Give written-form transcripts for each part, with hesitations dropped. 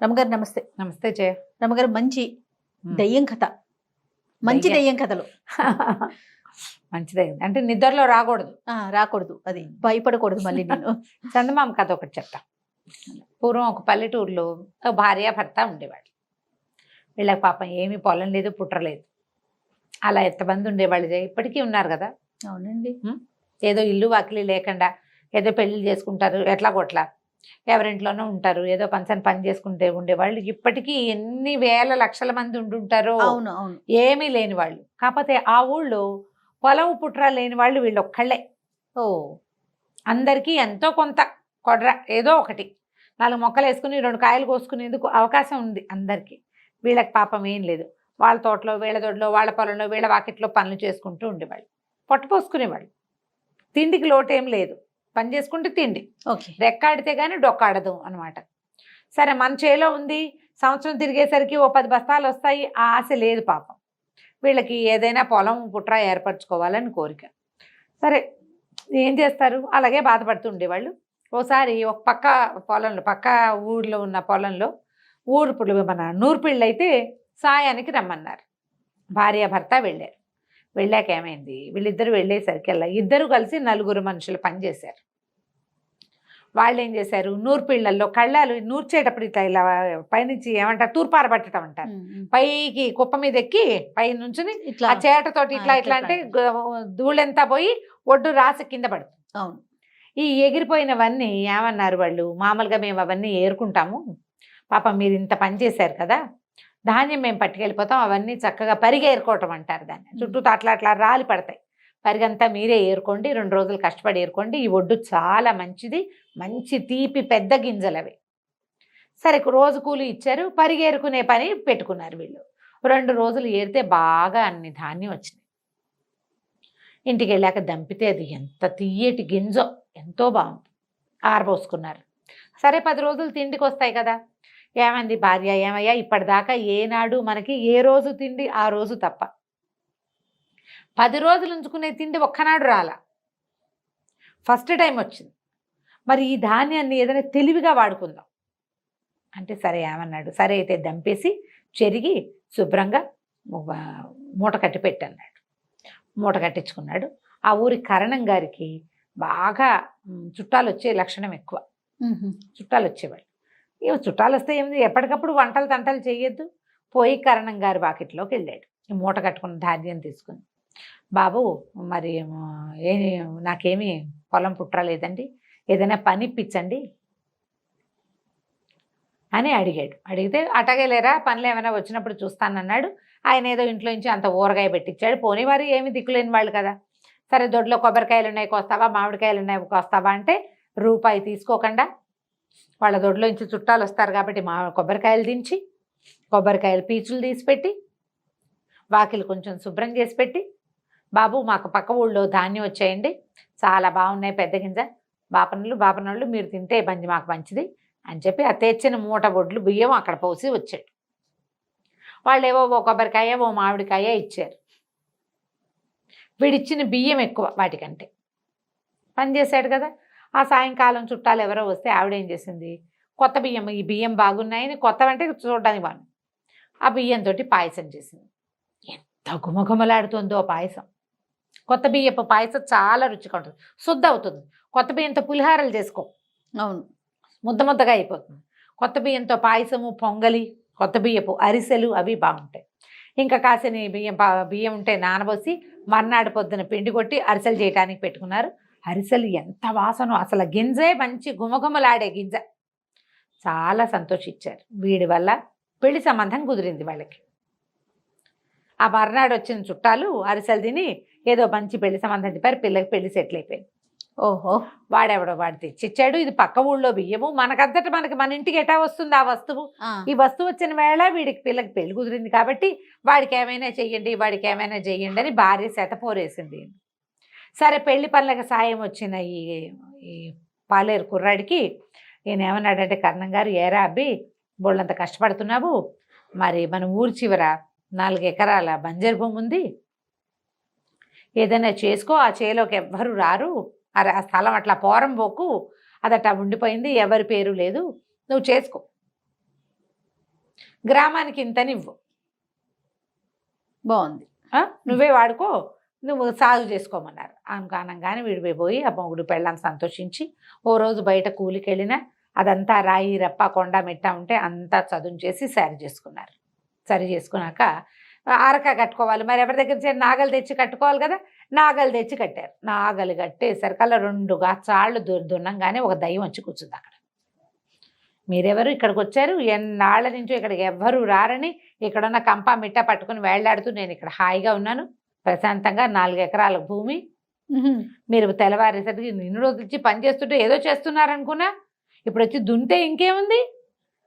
రమగారు నమస్తే. నమస్తే జయ. రమగారు మంచి ఉమ్. దయ్యం కథ, మంచి దయ్యం. దయ్యం కథలు మంచిదే అంటే నిద్రలో రాకూడదు. రాకూడదు, అది భయపడకూడదు మళ్ళీ నేను. చందమామ కథ ఒకటి చెప్తా. పూర్వం ఒక పల్లెటూరులో ఒక భార్య భర్త ఉండేవాళ్ళు. వీళ్ళకి పాపం ఏమీ పొలం లేదు, పుట్టలేదు. అలా ఎంతమంది ఉండేవాళ్ళు జయ, ఇప్పటికీ ఉన్నారు కదా. అవునండి. ఏదో ఇల్లు వాకిలి లేకుండా ఏదో పెళ్లి చేసుకుంటారు, ఎట్లా కొట్లా ఎవరింట్లోనూ ఉంటారు, ఏదో పని చేసుకుంటే ఉండేవాళ్ళు. ఇప్పటికీ ఎన్ని వేల లక్షల మంది ఉండుంటారో. అవును అవును. ఏమీ లేని వాళ్ళు. కాకపోతే ఆ ఊళ్ళో పొలం పుట్ర లేని వాళ్ళు వీళ్ళు ఒక్కళ్ళే. ఓ, అందరికీ ఎంతో కొంత కొడ్ర ఏదో ఒకటి 4 మొక్కలు వేసుకుని 2 కాయలు కోసుకునేందుకు అవకాశం ఉంది అందరికీ. వీళ్ళకి పాపం ఏం లేదు. వాళ్ళ తోటలో, వీళ్ళ దొడ్లో, వాళ్ళ పొలంలో, వీళ్ళ వాకిట్లో పనులు చేసుకుంటూ ఉండేవాళ్ళు. పొట్టపోసుకునేవాళ్ళు. తిండికి లోటేం లేదు. పని చేసుకుంటే తిండి, ఓకే. రెక్కాడితే కానీ డొక్కాడదు అనమాట. సరే, మన చేలో ఉంది, సంవత్సరం తిరిగేసరికి ఓ 10 బస్తాలు వస్తాయి, ఆ ఆశ లేదు పాపం వీళ్ళకి. ఏదైనా పొలం పుట్ర ఏర్పరచుకోవాలని కోరిక. సరే, ఏం చేస్తారు, అలాగే బాధపడుతూ ఉండేవాళ్ళు. ఓసారి ఒక పక్క పొలంలో, పక్క ఊళ్ళో ఉన్న పొలంలో మన నూర్పిళ్ళు అయితే సాయానికి రమ్మన్నారు. భార్య భర్త వెళ్ళారు. వెళ్ళాక ఏమైంది, వీళ్ళిద్దరు వెళ్ళేసరికల్లా ఇద్దరు కలిసి 4 మనుషులు పనిచేశారు. వాళ్ళు ఏం చేశారు, నూర్పిళ్లల్లో కళ్ళాలు నూర్చేటప్పుడు ఇట్లా ఇలా పైనుంచి ఏమంటారు, తూర్పార పట్టడం అంటారు. పైకి కుప్ప మీద ఎక్కి పై నుంచి ఇట్లా ఆ చేటతోటి ఇట్లా ఇట్లా అంటే ధూళంతా పోయి ఒడ్డు రాసి కింద పడుతుంది. అవును. ఈ ఎగిరిపోయినవన్నీ ఏమన్నారు వాళ్ళు, మామూలుగా మేము అవన్నీ ఏరుకుంటాము, పాపం మీరు ఇంత పని చేశారు కదా, ధాన్యం మేము పట్టుకెళ్ళిపోతాం, అవన్నీ చక్కగా పరిగె ఏరుకోవటం అంటారు దాన్ని. చుట్టూ అట్లా అట్లా రాలి పడతాయి, పరిగంతా మీరే ఏరుకోండి, 2 రోజులు కష్టపడి ఏరుకోండి, ఈ ఒడ్డు చాలా మంచిది, మంచి తీపి పెద్ద గింజలు అవి. సరే, రోజు కూలి ఇచ్చారు, పరిగేరుకునే పని పెట్టుకున్నారు వీళ్ళు. 2 రోజులు ఏరితే బాగా అన్ని ధాన్యం వచ్చినాయి. ఇంటికి వెళ్ళాక దంపితే అది ఎంత తీయటి గింజో, ఎంతో బాగుంది. ఆరబోసుకున్నారు. సరే, 10 రోజులు తిండికి వస్తాయి కదా. ఏమంది భార్య, ఏమయ్యా ఇప్పటిదాకా ఏనాడు మనకి ఏ రోజు తిండి ఆ రోజు తప్ప, 10 రోజులు ఉంచుకునే తిండి ఒక్కనాడు రాలా, ఫస్ట్ టైం వచ్చింది. మరి ఈ ధాన్యాన్ని ఏదైనా తెలివిగా వాడుకుందాం అంటే, సరే ఏమన్నాడు, సరే అయితే దంపేసి చెరిగి శుభ్రంగా మూట కట్టి పెట్టన్నాడు. మూట కట్టించుకున్నాడు. ఆ ఊరి కరణం గారికి బాగా చుట్టాలు వచ్చే లక్షణం ఎక్కువ. చుట్టాలు వచ్చేవాళ్ళు. చుట్టాలు వస్తే ఏమిటి, ఎప్పటికప్పుడు వంటలు తంటలు చేయొద్దు. పోయి కరణం గారి వాకిట్లోకి వెళ్ళాడు, ఈ మూట కట్టుకున్న ధాన్యం తీసుకుని. బాబు, మరి నాకేమీ పొలం పుట్టలేదండి, ఏదైనా పని ఇప్పించండి అని అడిగాడు. అడిగితే, అటగే లేరా, పనులు ఏమైనా వచ్చినప్పుడు చూస్తానన్నాడు. ఆయన ఏదో ఇంట్లో నుంచి అంత ఊరగాయ పెట్టించాడు. పోనీ వారు ఏమి దిక్కులేని వాళ్ళు కదా. సరే, దొడ్లో కొబ్బరికాయలు ఉన్నాయి కోస్తావా, మామిడికాయలు ఉన్నాయి కోస్తావా అంటే, రూపాయి తీసుకోకుండా వాళ్ళ దొడ్లో నుంచి చుట్టాలు వస్తారు కాబట్టి కొబ్బరికాయలు దించి, కొబ్బరికాయలు పీచులు తీసిపెట్టి, వాకిలు కొంచెం శుభ్రం చేసి పెట్టి, బాబు మాకు పక్క ఊళ్ళో ధాన్యం వచ్చాయండి, చాలా బాగున్నాయి, పెద్ద గింజ, బాపనళ్ళు మీరు తింటే మాకు మంచిది అని చెప్పి ఆ తెచ్చిన మూట బొడ్లు బియ్యం అక్కడ పోసి వచ్చాడు. వాళ్ళు ఏవో ఓ కొబ్బరికాయ ఓ మామిడికాయ ఇచ్చారు. వీడిచ్చిన బియ్యం ఎక్కువ వాటికంటే. పని చేశాడు కదా. ఆ సాయంకాలం చుట్టాలు ఎవరో వస్తే ఆవిడ ఏం చేసింది, కొత్త బియ్యం, ఈ బియ్యం బాగున్నాయని, కొత్తవంటే చూడడానికి వాళ్ళు, ఆ బియ్యంతో పాయసం చేసింది. ఎంత గుమగుమలాడుతుందో పాయసం. కొత్త బియ్యపు పాయసం చాలా రుచిగా ఉంటుంది, శుద్ధ అవుతుంది. కొత్త బియ్యంతో పులిహారలు చేసుకో, అవును, ముద్ద ముద్దగా అయిపోతుంది. కొత్త బియ్యంతో పాయసము, పొంగలి, కొత్త బియ్యపు అరిసెలు అవి బాగుంటాయి. ఇంకా కాసిన బియ్యం ఉంటే నానబోసి మర్నాడు పొద్దున పిండి కొట్టి అరిసెలు చేయడానికి పెట్టుకున్నారు. అరిసెలు ఎంత వాసనో, అసలు గింజే మంచి గుమగుమలాడే గింజ. చాలా సంతోషించారు. వీడి వల్ల పెళ్లి సంబంధం కుదిరింది వాళ్ళకి. ఆ మర్నాడు వచ్చిన చుట్టాలు అరిసెలు తిని ఏదో మంచి పెళ్లి సంబంధం చెప్పారు. పిల్లకి పెళ్లి సెటిల్ అయిపోయింది. ఓహో, వాడు తెచ్చిచ్చాడు. ఇది పక్క ఊళ్ళో బియ్యము, మనకంతట మన ఇంటికి ఎటా వస్తుంది ఆ వస్తువు. ఈ వస్తువు వచ్చిన వేళ వీడికి పిల్లకి పెళ్లి కుదిరింది కాబట్టి వాడికి ఏమైనా చెయ్యండి అని భార్య శతపోరేసింది. సరే, పెళ్లి పనులకు సాయం వచ్చిన ఈ పాలేరు కుర్రాడికి ఈయన ఏమన్నాడంటే, కర్ణం గారు, ఏరా అబ్బి బోళ్ళంత కష్టపడుతున్నావు, మరి మన ఊరి చివర 4 ఎకరాల బంజరు భూమి ఉంది, ఏదైనా చేసుకో, ఆ చేలోకి ఎవ్వరు రారు, ఆ స్థలం అట్లా పోరం పోకు, అదట ఉండిపోయింది, ఎవరి పేరు లేదు, నువ్వు చేసుకో గ్రామానికి ఇంతనివ్వు, బాగుంది. నువ్వే వాడుకో, నువ్వు సాగు చేసుకోమన్నారు. అనగానే విడిపోయి ఆ మొగుడు పెళ్ళాన్ని సంతోషించి ఓ రోజు బయట కూలికి వెళ్ళినా అదంతా రాయి రప్ప కొండ మెట్ట ఉంటే అంతా చదును చేసి సరి చేసుకున్నారు. సరి చేసుకున్నాక ఆరక కట్టుకోవాలి, మరి ఎవరి దగ్గర నాగలు తెచ్చి కట్టుకోవాలి కదా, నాగలు తెచ్చి కట్టారు. నాగలు కట్టేసరికల్లా 2 గాచాళ్ళు దున్నంగానే ఒక దయ్యం వచ్చి కూర్చుంది అక్కడ. మీరెవరు ఇక్కడికి వచ్చారు, ఎన్నాళ్ళ నుంచో ఇక్కడికి ఎవ్వరూ రారని ఇక్కడున్న కంప మిట్ట పట్టుకుని వేళ్లాడుతూ నేను ఇక్కడ హాయిగా ఉన్నాను ప్రశాంతంగా, 4 ఎకరాల భూమి, మీరు తెల్లవారేసరికి నిన్ను వదిలిచి పని చేస్తుంటే ఏదో చేస్తున్నారనుకున్నా, ఇప్పుడు వచ్చి దున్నితే ఇంకేముంది,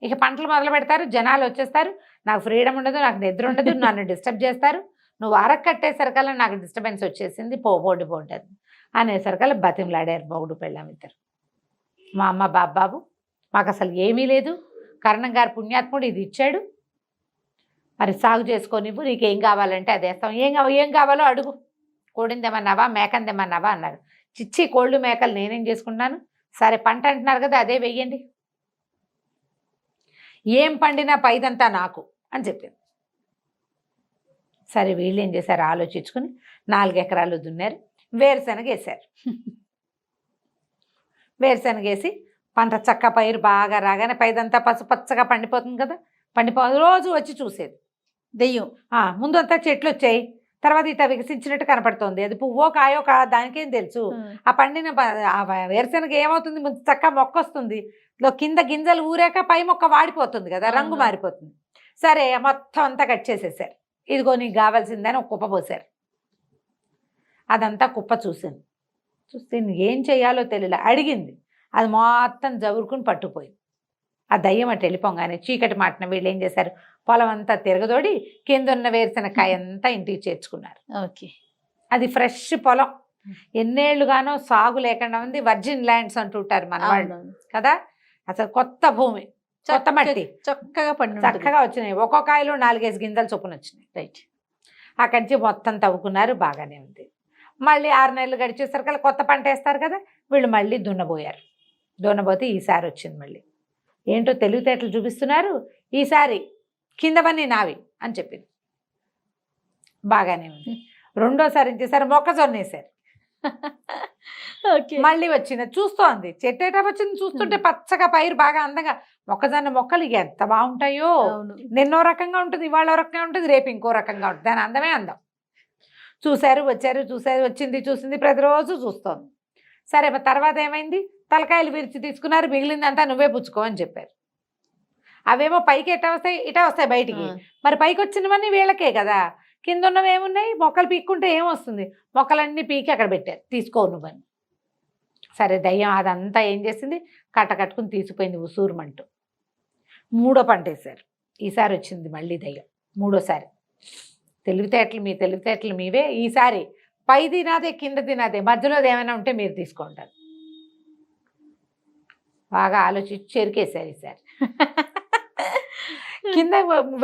ఇక పంటలు మొదలు పెడతారు, జనాలు వచ్చేస్తారు, నాకు ఫ్రీడమ్ ఉండదు, నాకు నిద్ర ఉండదు, నన్ను డిస్టర్బ్ చేస్తారు, నువ్వు అరకు కట్టేసరికల్లా నాకు డిస్టర్బెన్స్ వచ్చేసింది, పోండి అనేసరికల్లా బతిమలాడారు మొగుడు పెళ్ళాం ఇద్దరు. మా అమ్మ బాబాబు మాకు అసలు ఏమీ లేదు, కరణం గారు పుణ్యాత్ముడు ఇది ఇచ్చాడు, మరి సాగు చేసుకోనివ్వు, నీకేం కావాలంటే అది వేస్తాం, ఏం కావాలో అడుగు, కోడిందేమన్నావా మేకందేమన్నావా అన్నారు. చిచ్చి కోళ్ళు మేకలు నేనేం చేసుకుంటాను, సరే పంట అంటున్నారు కదా అదే వెయ్యండి, ఏం పండినా పైదంతా నాకు అని చెప్పింది. సరే వీళ్ళు ఏం చేశారు ఆలోచించుకుని 4 ఎకరాలు దున్నారు, వేరుశనగ వేశారు. వేరుశనగ వేసి పంట చక్క పైరు బాగా రాగానే పైదంతా పసుపచ్చగా పండిపోతుంది కదా, రోజు వచ్చి చూసేది దెయ్యం. ముందంతా చెట్లు వచ్చాయి, తర్వాత ఇట్లా వికసించినట్టు కనపడుతుంది, అది పువ్వో కాయో దానికేం తెలుసు. ఆ పండిన వేరుశనగ ఏమవుతుంది, ముందు చక్క మొక్క వస్తుంది, కింద గింజలు ఊరాక పై మొక్క వాడిపోతుంది కదా, రంగు మారిపోతుంది. సరే మొత్తం అంతా కట్ చేసేసారు, ఇదిగో నీకు కావాల్సిందని ఒక కుప్ప పోసారు. అదంతా కుప్ప చూసింది, చూస్తే ఏం చేయాలో తెలియలే, అడిగింది, అది మొత్తం జవురుకుని పట్టుకుపోయింది. ఆ దయ్యం అటు వెళ్ళిపోగానే చీకటి మాటన వీళ్ళు ఏం చేశారు, పొలం అంతా తిరగదోడి కింద ఉన్న వేరుశనగకాయ అంతా ఇంటికి చేర్చుకున్నారు. ఓకే, అది ఫ్రెష్ పొలం, ఎన్నేళ్లుగానో సాగు లేకుండా ఉంది, వర్జిన్ ల్యాండ్స్ అంటుంటారు మన వాళ్ళు కదా, అసలు కొత్త భూమి, కొత్త మట్టి, చక్కగా వచ్చినాయి, ఒక్కో కాయలో 4-5 గింజలు చొప్పున వచ్చినాయి. రైట్, అక్కడి నుంచి మొత్తం తవ్వుకున్నారు, బాగానే ఉంది. మళ్ళీ 6 నెలలు గడిచేసరికి కొత్త పంట వేస్తారు కదా, వీళ్ళు మళ్ళీ దున్నబోయారు. దున్నబోతే ఈసారి వచ్చింది మళ్ళీ, ఏంటో తెలివితేటలు చూపిస్తున్నారు, ఈసారి కిందవన్నీ నావి అని చెప్పింది. బాగానే ఉంది. రెండోసారి ఏం చేశారు, మొక్కజొన్న వేశారు. మళ్ళీ వచ్చింది, చూస్తోంది, చెట్టేటా వచ్చింది, చూస్తుంటే పచ్చగా పైరు బాగా అందంగా, మొక్కజొన్న మొక్కలు ఎంత బాగుంటాయో, నిన్నో రకంగా ఉంటుంది, ఇవాళ రకంగా ఉంటుంది, రేపు ఇంకో రకంగా ఉంటుంది, దాని అందమే అందం. చూశారు, వచ్చారు, చూశారు, వచ్చింది, చూసింది, ప్రతిరోజు చూస్తోంది. సరే తర్వాత ఏమైంది, తలకాయలు విరిచి తీసుకున్నారు, మిగిలిందంతా నువ్వే పుచ్చుకో అని చెప్పారు. అవేమో పైకి ఇటా వస్తాయి బయటికి, మరి పైకి వచ్చినవన్నీ వీళ్ళకే కదా, కింద ఉన్నవి ఏమున్నాయి, మొక్కలు పీక్కుంటే ఏమొస్తుంది, మొక్కలన్నీ పీకి అక్కడ పెట్టారు, తీసుకో నువ్వని. సరే దయ్యం అదంతా ఏం చేసింది, కట్టుకుని తీసిపోయింది ఉసూరుమంటూ. 3వ పంట వేశారు, ఈసారి వచ్చింది మళ్ళీ దయ్యం, 3వసారి. మీ తెలివితేటలు మీవే, ఈసారి పైది నాదే కిందది నాదే, మధ్యలోది ఏమైనా ఉంటే మీరు తీసుకుంటారు. బాగా ఆలోచించి చెరుకేశారు ఈసారి. కింద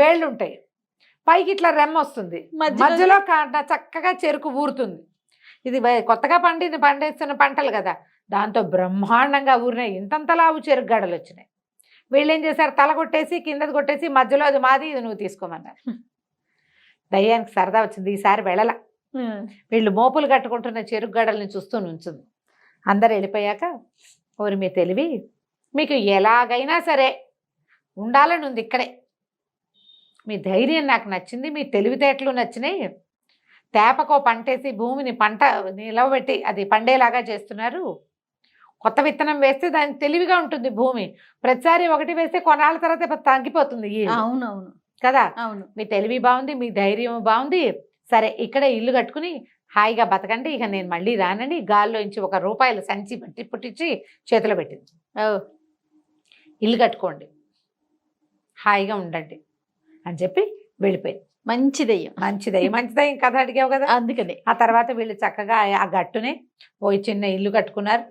వేళ్ళు ఉంటాయి, పైకి ఇట్లా రెమ్మ వస్తుంది, మధ్యలో చక్కగా చెరుకు ఊరుతుంది. ఇది కొత్తగా పండేస్తున్న పంటలు కదా, దాంతో బ్రహ్మాండంగా ఊరినాయి, ఇంతంతలావు చెరుకు గడలు వచ్చినాయి. వీళ్ళు ఏం చేశారు, తల కొట్టేసి కిందది కొట్టేసి మధ్యలో అది మాది, ఇది నువ్వు తీసుకోమన్నారు. దయ్యానికి సరదా వచ్చింది, ఈసారి వెళ్ళల. వీళ్ళు మోపులు కట్టుకుంటున్న చెరుకు గడల్ని చూస్తూ నుంచుంది. అందరు వెళ్ళిపోయాక, ఓరి మీ తెలివి, మీకు ఎలాగైనా సరే ఉండాలని ఉంది ఇక్కడే, మీ ధైర్యం నాకు నచ్చింది, మీ తెలివితేటలు నచ్చినాయి, తేపకో పంటేసి భూమిని పంట నిలవబెట్టి అది పండేలాగా చేస్తున్నారు. కొత్త విత్తనం వేస్తే దానికి తెలివిగా ఉంటుంది భూమి, ప్రతిసారి ఒకటి వేస్తే కొన్నాళ్ళ తర్వాత తగ్గిపోతుంది. అవునవును కదా, అవును, మీ తెలివి బాగుంది, మీ ధైర్యం బాగుంది, సరే ఇక్కడే ఇల్లు కట్టుకుని హాయిగా బతకండి, ఇక నేను మళ్ళీ రానని గాల్లోంచి ₹1 సంచి పుట్టించి చేతిలో పెట్టింది. ఇల్లు కట్టుకోండి, హాయిగా ఉండండి అని చెప్పి వెళ్ళిపోయింది. మంచి దయ్యం కథ అడిగావు కదా, అందుకని. ఆ తర్వాత వీళ్ళు చక్కగా ఆ గట్టునే ఓ చిన్న ఇల్లు కట్టుకున్నారు.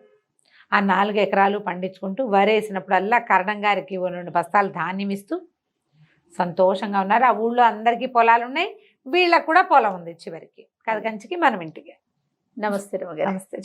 ఆ 4 ఎకరాలు పండించుకుంటూ వరేసినప్పుడల్లా కరణం గారికి 2 బస్తాలు ధాన్యం ఇస్తూ సంతోషంగా ఉన్నారు. ఆ ఊళ్ళో అందరికీ పొలాలు ఉన్నాయి, వీళ్ళకు కూడా పొలం ఉంది చివరికి, కథ కంచికి మనం ఇంటికి. నమస్తే. నమస్తే.